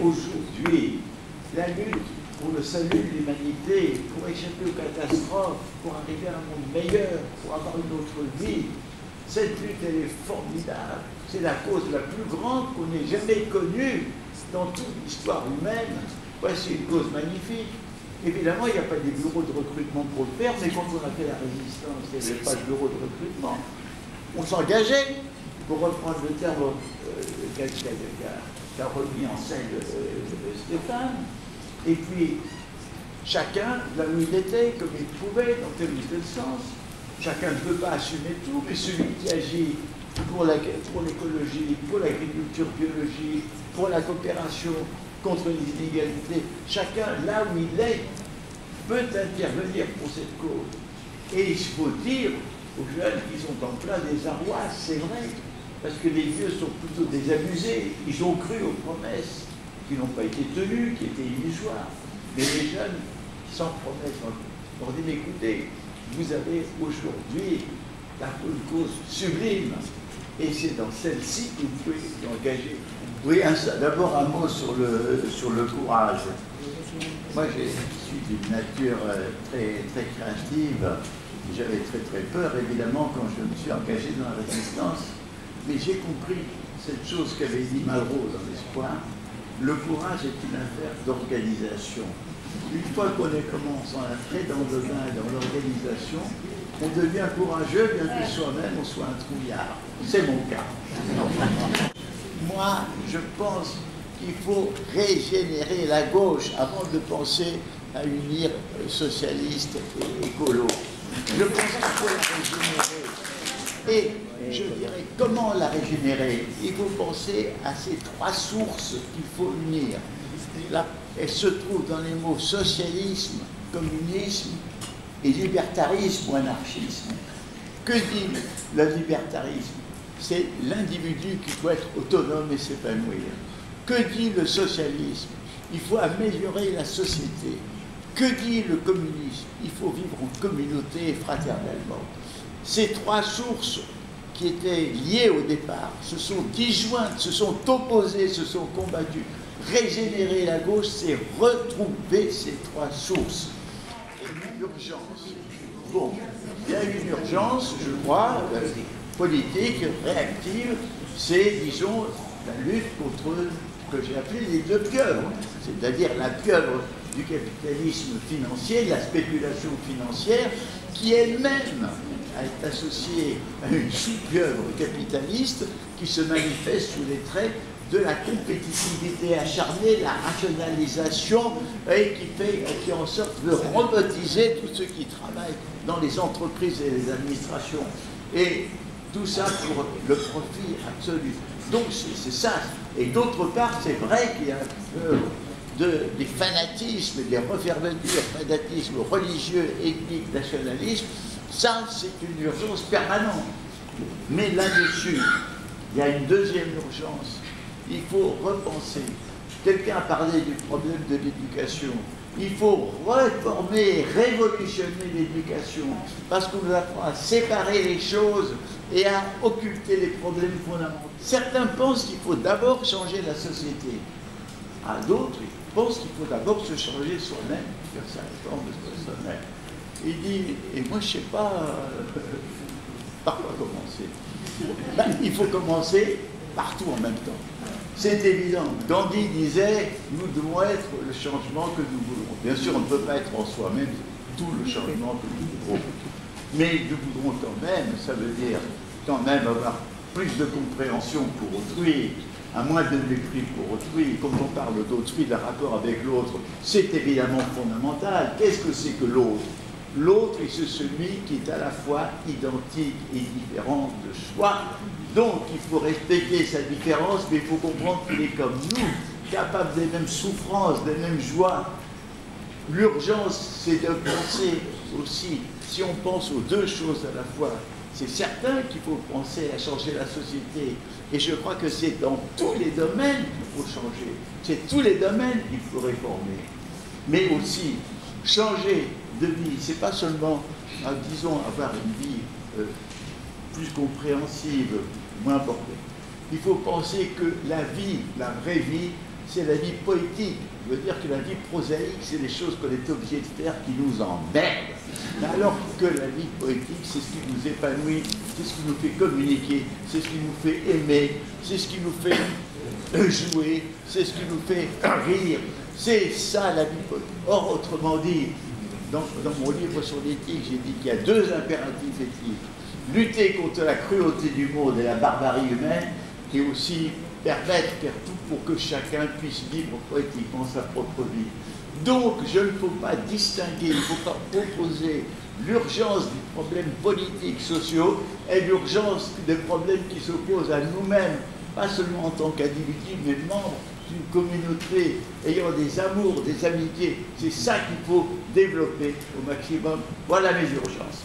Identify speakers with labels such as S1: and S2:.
S1: aujourd'hui, la lutte pour le salut de l'humanité, pour échapper aux catastrophes, pour arriver à un monde meilleur, pour avoir une autre vie, cette lutte, elle est formidable. C'est la cause la plus grande qu'on ait jamais connue dans toute l'histoire humaine. Voici une cause magnifique. Évidemment, il n'y a pas des bureaux de recrutement pour le faire, mais quand on a fait la résistance, il n'y avait pas de bureau de recrutement. On s'engageait, pour reprendre le terme qu'a remis en scène Stéphane, et puis chacun, là où il était, comme il pouvait, dans tel ou tel sens. Chacun ne peut pas assumer tout, mais celui qui agit pour l'écologie, pour l'agriculture biologique, pour la coopération contre les inégalités, chacun, là où il est, peut intervenir pour cette cause. Et il faut dire aux jeunes qu'ils sont en plein désarroi, c'est vrai, parce que les vieux sont plutôt désabusés. Ils ont cru aux promesses qui n'ont pas été tenues, qui étaient illusoires. Mais les jeunes, sans promesses, ont dit, écoutez, vous avez aujourd'hui une cause sublime, et c'est dans celle-ci que vous pouvez vous engager. Oui, d'abord un mot sur le courage. Moi, je suis d'une nature très, très créative. J'avais très, très peur, évidemment, quand je me suis engagé dans la résistance. Mais j'ai compris cette chose qu'avait dit Malraux dans l'Espoir. Le courage est une affaire d'organisation. Une fois qu'on commence à entrer dans le bain et dans l'organisation, on devient courageux, bien que soi-même on soit un trouillard. C'est mon cas. Moi, je pense qu'il faut régénérer la gauche avant de penser à unir socialistes et écolos. Je pense qu'il faut la régénérer. Et je dirais, comment la régénérer? Il faut penser à ces trois sources qu'il faut unir. Elle se trouve dans les mots socialisme, communisme et libertarisme ou anarchisme. Que dit le libertarisme? C'est l'individu qui doit être autonome et s'épanouir. Que dit le socialisme? Il faut améliorer la société. Que dit le communisme? Il faut vivre en communauté et fraternellement. Ces trois sources qui étaient liées au départ se sont disjointes, se sont opposées, se sont combattues. Régénérer la gauche, c'est retrouver ces trois sources. Et une urgence. Bon, il y a une urgence, je crois, politique, réactive, c'est, disons, la lutte contre ce que j'ai appelé les deux pieuvres, c'est-à-dire la pieuvre du capitalisme financier, de la spéculation financière, qui elle-même est associée à une sous-pieuvre capitaliste qui se manifeste sous les traits de la compétitivité acharnée, la rationalisation, et qui en sorte de robotiser tous ceux qui travaillent dans les entreprises et les administrations. Et tout ça pour le profit absolu. Donc c'est ça. Et d'autre part, c'est vrai qu'il y a un peu des fanatismes, des refermetures, fanatisme religieux, ethnique, nationalisme. Ça, c'est une urgence permanente. Mais là-dessus, il y a une deuxième urgence. Il faut repenser. Quelqu'un a parlé du problème de l'éducation. Il faut réformer, révolutionner l'éducation, parce qu'on nous apprend à séparer les choses et à occulter les problèmes fondamentaux. Certains pensent qu'il faut d'abord changer la société. À d'autres, ils pensent qu'il faut d'abord se changer soi-même, faire sa réforme de soi-même. Il dit, et moi je ne sais pas par quoi commencer. Ben, il faut commencer partout en même temps. C'est évident. Gandhi disait, nous devons être le changement que nous voulons. Bien sûr, on ne peut pas être en soi-même tout le changement que nous voulons. Mais nous voudrons quand même, ça veut dire quand même avoir plus de compréhension pour autrui, à moins de mépris pour autrui. Quand on parle d'autrui, de rapport avec l'autre, c'est évidemment fondamental. Qu'est-ce que c'est que l'autre? L'autre, c'est celui qui est à la fois identique et différent de soi. Donc, il faut respecter sa différence, mais il faut comprendre qu'il est comme nous, capable des mêmes souffrances, des mêmes joies. L'urgence, c'est de penser aussi, si on pense aux deux choses à la fois, c'est certain qu'il faut penser à changer la société. Et je crois que c'est dans tous les domaines qu'il faut changer. C'est tous les domaines qu'il faut réformer. Mais aussi, changer de vie, c'est pas seulement, disons, avoir une vie plus compréhensive, moins bordée. Il faut penser que la vie, la vraie vie, c'est la vie poétique. Je veux dire que la vie prosaïque, c'est les choses qu'on est obligé de faire qui nous emmerdent. Alors que la vie poétique, c'est ce qui nous épanouit, c'est ce qui nous fait communiquer, c'est ce qui nous fait aimer, c'est ce qui nous fait jouer, c'est ce qui nous fait rire. C'est ça la vie poétique. Or, autrement dit, dans mon livre sur l'éthique, j'ai dit qu'il y a deux impératifs éthiques. Lutter contre la cruauté du monde et la barbarie humaine, et aussi permettre, faire tout pour que chacun puisse vivre poétiquement sa propre vie. Donc, je ne faut pas distinguer, il ne faut pas opposer l'urgence des problèmes politiques, sociaux, et l'urgence des problèmes qui s'opposent à nous-mêmes, pas seulement en tant qu'individus, mais membres d'une communauté ayant des amours, des amitiés. C'est ça qu'il faut développer au maximum. Voilà mes urgences.